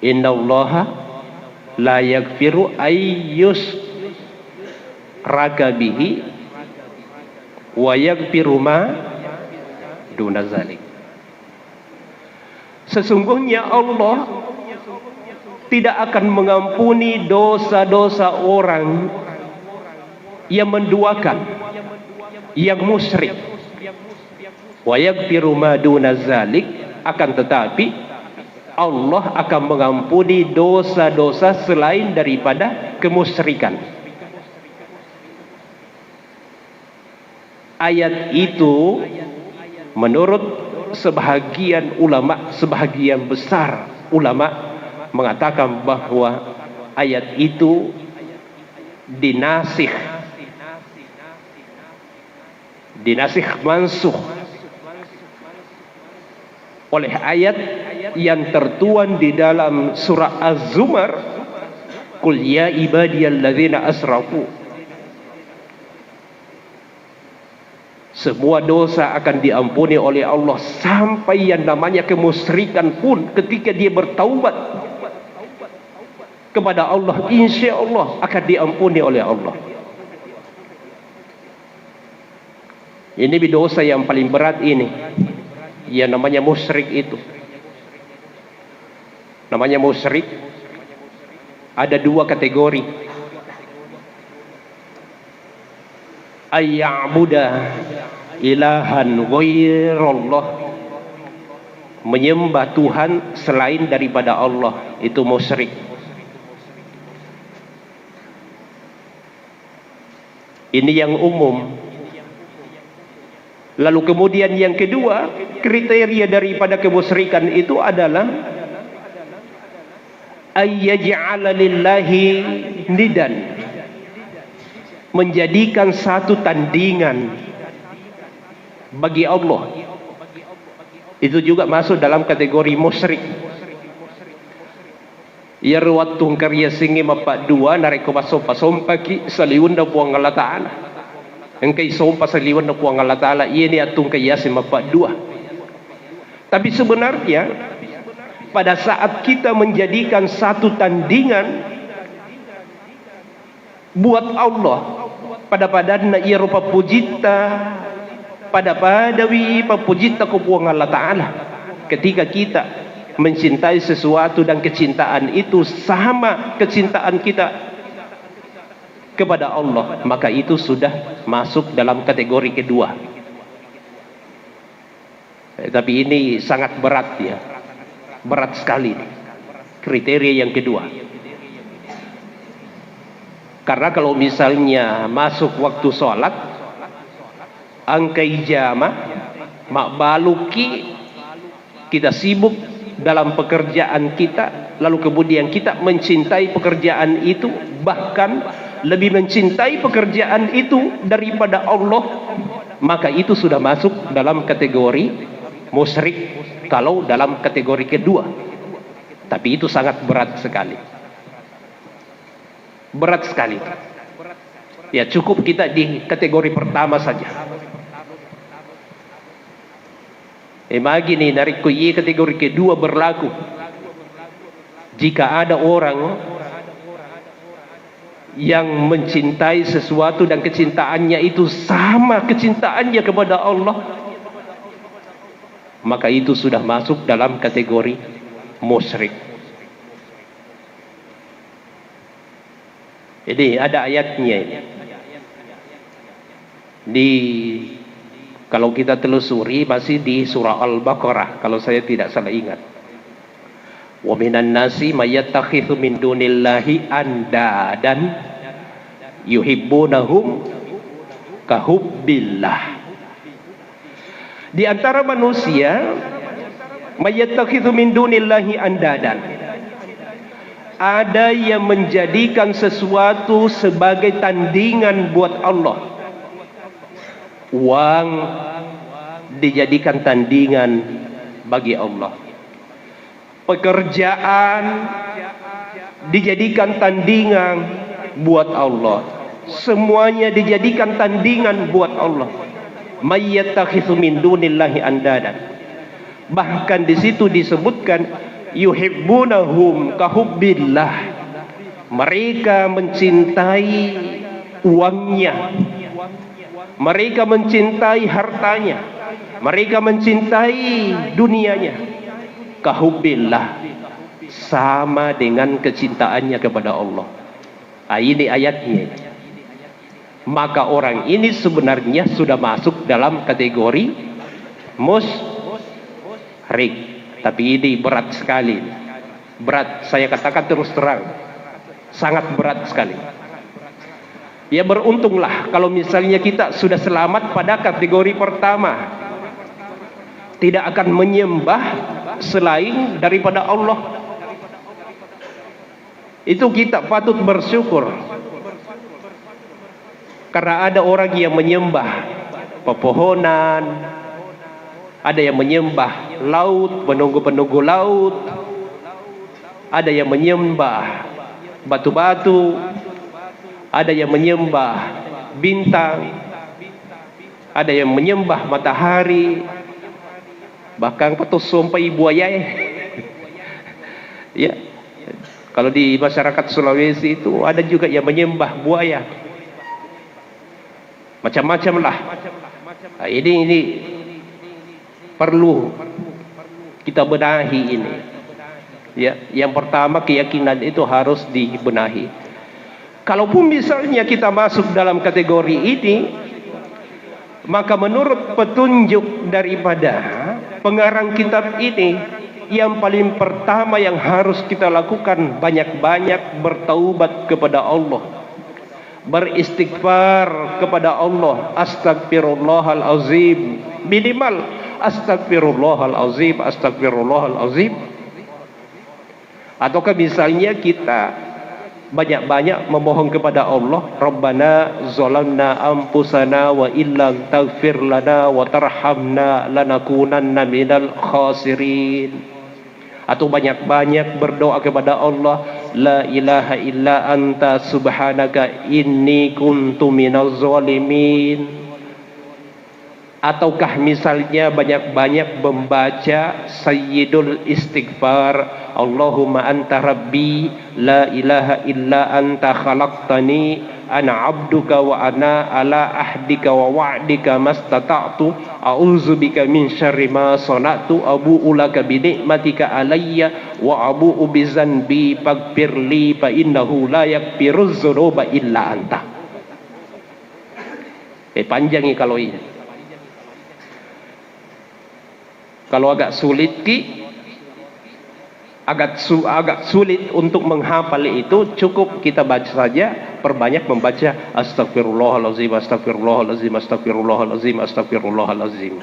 Innallaha la yaghfiru ayyus raka bihi wa yaghfiru ma duna zalik. Sesungguhnya Allah tidak akan mengampuni dosa-dosa orang yang menduakan, yang musyrik. Wa yaghfiru ma duna zalik, akan tetapi Allah akan mengampuni dosa-dosa selain daripada kemusyrikan. Ayat itu menurut sebahagian ulama, sebahagian besar ulama mengatakan bahwa ayat itu dinasih mansukh oleh ayat yang tertuang di dalam surah Az-Zumar, qul ya ibadiyalladzina asrafu. Semua dosa akan diampuni oleh Allah, sampai yang namanya kemusyrikan pun ketika dia bertaubat kepada Allah, insya Allah akan diampuni oleh Allah. Ini dosa yang paling berat ini, yang namanya musyrik itu. Namanya musyrik ada dua kategori. Ayya'buda ilahan ghairallah, menyembah Tuhan selain daripada Allah, itu musyrik. Ini yang umum. Lalu kemudian yang kedua, kriteria daripada kemusyrikan itu adalah ayyaj'ala lillahi nidan, menjadikan satu tandingan bagi Allah. Itu juga masuk dalam kategori musyrik. Ya ruwatung karya singi mapak dua nareko pasompa sompaki saliun na puang Allah Ta'ala. Engkay sompa saliun na puang Allah Ta'ala. Ia ni atung kaya si mapak dua. Tapi sebenarnya pada saat kita menjadikan satu tandingan buat Allah, pada padanna ia rupa pujita, pada padawi pujita ku puang Allah Ta'ala. Ketika kita mencintai sesuatu dan kecintaan itu sama kecintaan kita kepada Allah, maka itu sudah masuk dalam kategori kedua. Tapi ini sangat berat ya, berat sekali kriteria yang kedua. Karena kalau misalnya masuk waktu sholat, angkai jama, makbaluki, kita sibuk dalam pekerjaan kita, lalu kemudian kita mencintai pekerjaan itu, bahkan lebih mencintai pekerjaan itu daripada Allah, maka itu sudah masuk dalam kategori musyrik kalau dalam kategori kedua. Tapi itu sangat berat sekali. Berat sekali. Ya cukup kita di kategori pertama saja. Imagine dari kategori kedua berlaku. Jika ada orang yang mencintai sesuatu dan kecintaannya itu sama kecintaannya kepada Allah, maka itu sudah masuk dalam kategori musyrik. Jadi ada ayatnya ini. Kalau kita telusuri masih di surah Al-Baqarah kalau saya tidak salah ingat. Wa minan nasi may yattakhidhu min dunillahi andadan yuhibbunahum kahubbillah. Di antara manusia may yattakhidhu min dunillahi andadan, ada yang menjadikan sesuatu sebagai tandingan buat Allah. Uang dijadikan tandingan bagi Allah. Pekerjaan dijadikan tandingan buat Allah. Semuanya dijadikan tandingan buat Allah. May yattakhidhu min dunillahi andadan. Bahkan di situ disebutkan yuhibbunahum kahubbillah. Mereka mencintai uangnya, mereka mencintai hartanya, mereka mencintai dunianya. Kahubbillah, sama dengan kecintaannya kepada Allah. Ini ayatnya. Maka orang ini sebenarnya sudah masuk dalam kategori musyrik. Tapi ini berat sekali. Berat, saya katakan terus terang, sangat berat sekali. Ya beruntunglah kalau misalnya kita sudah selamat pada kategori pertama, tidak akan menyembah selain daripada Allah. Itu kita patut bersyukur. Karena ada orang yang menyembah pepohonan, ada yang menyembah laut, penunggu-penunggu laut, ada yang menyembah batu-batu, ada yang menyembah bintang, ada yang menyembah matahari, bahkan petus sompai buaya. Ya, kalau di masyarakat Sulawesi itu ada juga yang menyembah buaya, macam-macam lah. Nah, ini perlu kita benahi ini. Ya, yang pertama keyakinan itu harus dibenahi. Kalaupun misalnya kita masuk dalam kategori ini, maka menurut petunjuk daripada pengarang kitab ini, yang paling pertama yang harus kita lakukan banyak-banyak bertaubat kepada Allah, beristighfar kepada Allah. Astagfirullahalazim, minimal astagfirullahalazim, astagfirullahalazim. Ataukah misalnya kita banyak-banyak memohon kepada Allah, Rabbana zalamna anfusana wa illam taghfir lana wa tarhamna lanakunanna minal khasirin. Atau banyak-banyak berdoa kepada Allah, la ilaha illa anta subhanaka inni kuntu minaz zalimin. Ataukah misalnya banyak-banyak membaca Sayyidul Istighfar, Allahumma anta rabbi la ilaha illa anta khalaqtani ana abduka wa ana ala ahdika wa wa'dika mastata'tu a'udzubika min syarri ma sana'tu abu'u laka bi ni'matika alayya wa abu'u bi zanbi faghfirli fa innahu la yaghfiruz dzunuba illa anta. Panjang ini kalau ini. Kalau agak sulit agak sulit untuk menghafal itu, cukup kita baca saja, perbanyak membaca astagfirullahalazim, astagfirullahalazim, astagfirullahalazim, astagfirullahalazim.